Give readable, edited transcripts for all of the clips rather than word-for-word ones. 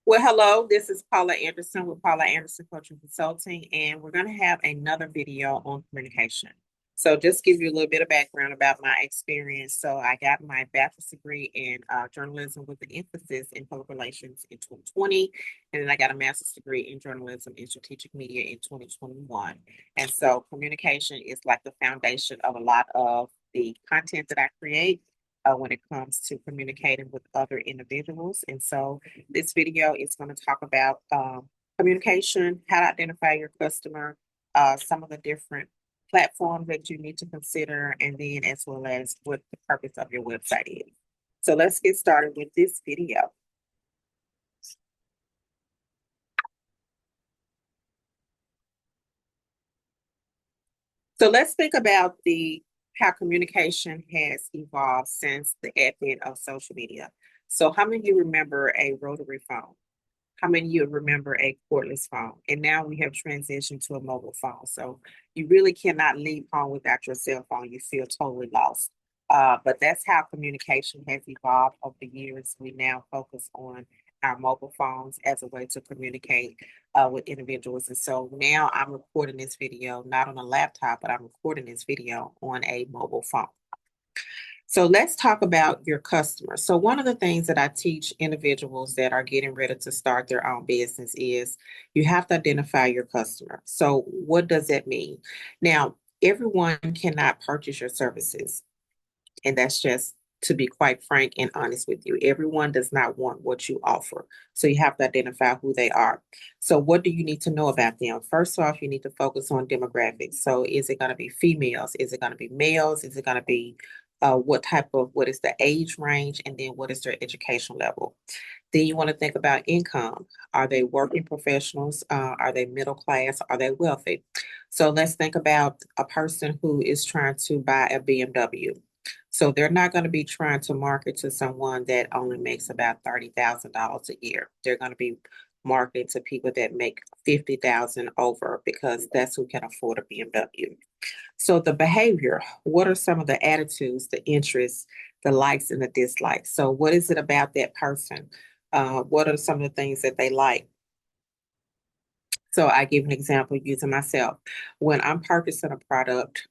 Well, hello, this is Paula Anderson with Paula Anderson Coaching Consulting, and we're going to have another video on communication. So just give you a little bit of background about my experience. So I got my bachelor's degree in journalism with an emphasis in public relations in 2020, and then I got a master's degree in journalism and strategic media in 2021. And so communication is like the foundation of a lot of the content that I create when it comes to communicating with other individuals. And so this video is going to talk about communication, how to identify your customer, some of the different platforms that you need to consider, and then as well as what the purpose of your website is. So let's get started with this video. So let's think about how communication has evolved since the advent of social media. So how many of you remember a rotary phone? How many of you remember a cordless phone? And now we have transitioned to a mobile phone. So you really cannot leave home without your cell phone. You feel totally lost. But that's how communication has evolved over the years. We now focus on our mobile phones as a way to communicate with individuals. And so now I'm recording this video, not on a laptop, but I'm recording this video on a mobile phone. So let's talk about your customers. So one of the things that I teach individuals that are getting ready to start their own business is you have to identify your customer. So what does that mean? Now, everyone cannot purchase your services. And that's just to be quite frank and honest with you. Everyone does not want what you offer. So you have to identify who they are. So what do you need to know about them? First off, you need to focus on demographics. So is it going to be females? Is it going to be males? Is it going to be what is the age range? And then what is their education level? Then you want to think about income. Are they working professionals? Are they middle class? Are they wealthy? So let's think about a person who is trying to buy a BMW. So they're not going to be trying to market to someone that only makes about $30,000 a year. They're going to be marketing to people that make 50,000 over because that's who can afford a BMW. So the behavior, what are some of the attitudes, the interests, the likes and the dislikes? So what is it about that person? What are some of the things that they like? So I give an example using myself. When I'm purchasing a product,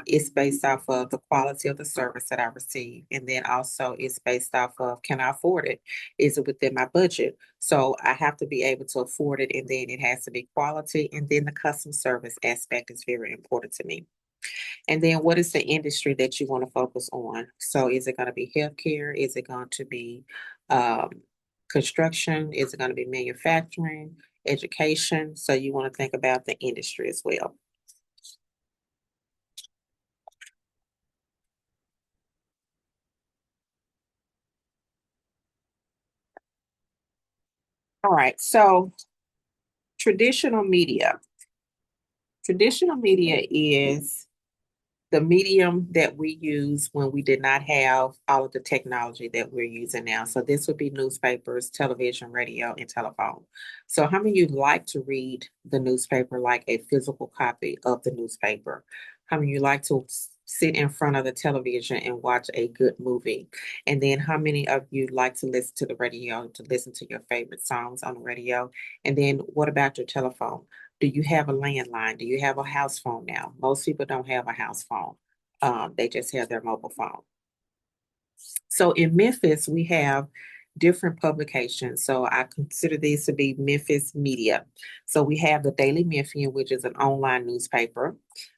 it's based off of the quality of the service that I receive. And then also it's based off of, can I afford it? Is it within my budget? So I have to be able to afford it. And then it has to be quality. And then the customer service aspect is very important to me. And then what is the industry that you want to focus on? So is it going to be healthcare? Is it going to be um, construction? Is it going to be manufacturing, education? So you want to think about the industry as well. All right. So traditional media. Traditional media is the medium that we use when we did not have all of the technology that we're using now. So this would be newspapers, television, radio, and telephone. So how many of you like to read the newspaper, like a physical copy of the newspaper? How many of you like to sit in front of the television and watch a good movie? And then how many of you like to listen to the radio, to listen to your favorite songs on the radio? And then what about your telephone? Do you have a landline? Do you have a house phone now? Most people don't have a house phone. They just have their mobile phone. So in Memphis, we have different publications. So I consider these to be Memphis media. So we have the Daily Memphian, which is an online newspaper.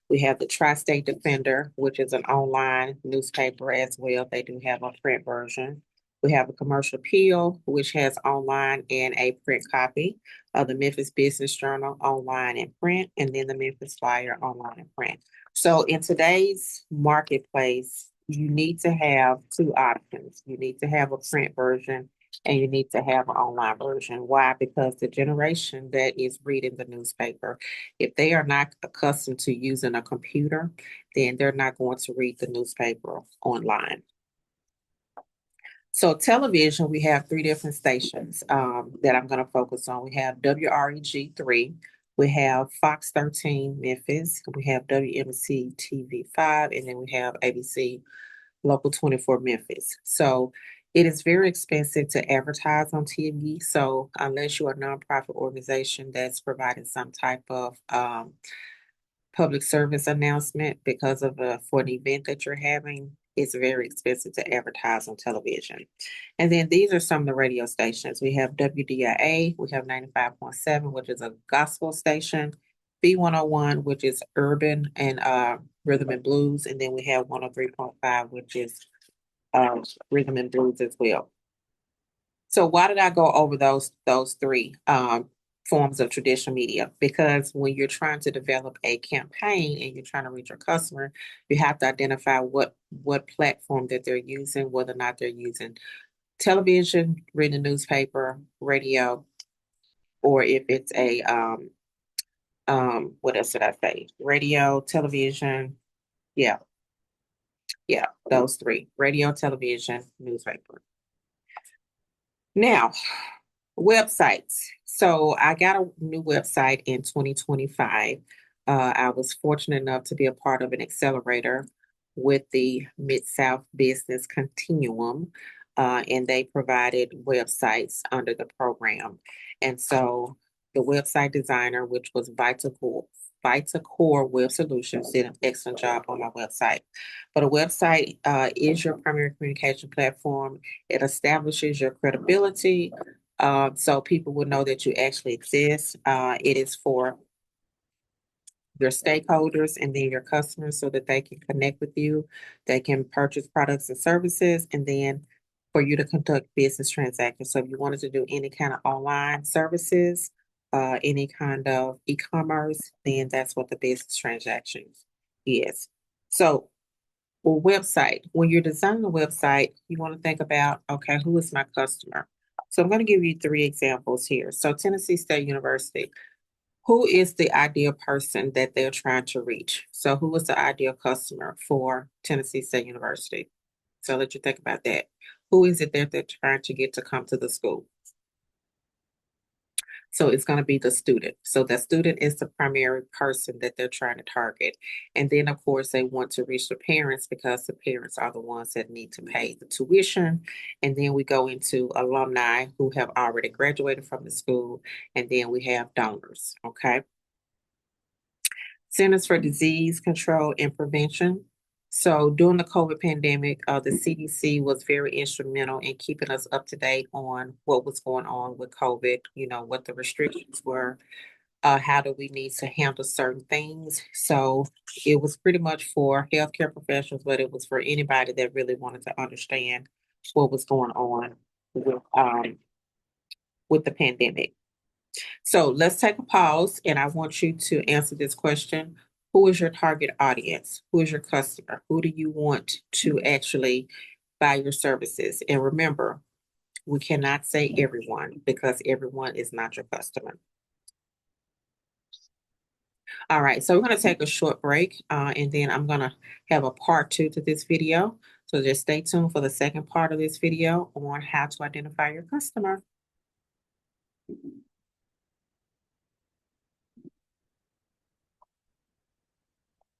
We have the Tri-State Defender, which is an online newspaper as well. They do have a print version. We have a Commercial Appeal, which has online and a print copy of the Memphis Business Journal online and print, and then the Memphis Flyer online and print. So in today's marketplace, you need to have two options. You need to have a print version and you need to have an online version. Why? Because the generation that is reading the newspaper, if they are not accustomed to using a computer, then they're not going to read the newspaper online. So television, we have three different stations that I'm going to focus on. We have WREG 3, we have Fox 13 Memphis, we have WMC TV 5, and then we have ABC Local 24 Memphis. So It is very expensive to advertise on TV. So unless you're a nonprofit organization that's providing some type of public service announcement because of for an event that you're having, it's very expensive to advertise on television. And then these are some of the radio stations. We have WDIA, we have 95.7, which is a gospel station, B101, which is urban and rhythm and blues, and then we have 103.5, which is rhythm and blues as well. So why did I go over those three forms of traditional media? Because when you're trying to develop a campaign and you're trying to reach your customer, you have to identify what platform that they're using, whether or not they're using television, reading a newspaper, radio, or if it's a what else did I say? Radio, television, yeah, yeah, those three: radio, television, newspaper. Now, websites. So I got a new website in 2025. I was fortunate enough to be a part of an accelerator with the Mid-South Business Continuum, and they provided websites under the program. And so the website designer, which was Vitacore Web Solutions, did an excellent job on my website. But a website is your primary communication platform. It establishes your credibility, so people will know that you actually exist. It is for your stakeholders and then your customers so that they can connect with you. They can purchase products and services, and then for you to conduct business transactions. So if you wanted to do any kind of online services, any kind of e-commerce, then that's what the business transactions is. So website, when you're designing a website, you want to think about, okay, who is my customer? So I'm going to give you three examples here. So Tennessee State University, who is the ideal person that they're trying to reach? So who is the ideal customer for Tennessee State University? So let you think about that. Who is it that they're trying to get to come to the school? So it's going to be the student. So the student is the primary person that they're trying to target. And then, of course, they want to reach the parents because the parents are the ones that need to pay the tuition. And then we go into alumni who have already graduated from the school. And then we have donors. Okay. Centers for Disease Control and Prevention. So during the COVID pandemic, the CDC was very instrumental in keeping us up to date on what was going on with COVID, what the restrictions were, how do we need to handle certain things. So it was pretty much for healthcare professionals, but it was for anybody that really wanted to understand what was going on with the pandemic. So let's take a pause, and I want you to answer this question. Who is your target audience? Who is your customer? Who do you want to actually buy your services? And remember, we cannot say everyone because everyone is not your customer. All right, so we're going to take a short break, and then I'm going to have a part two to this video. So just stay tuned for the second part of this video on how to identify your customer.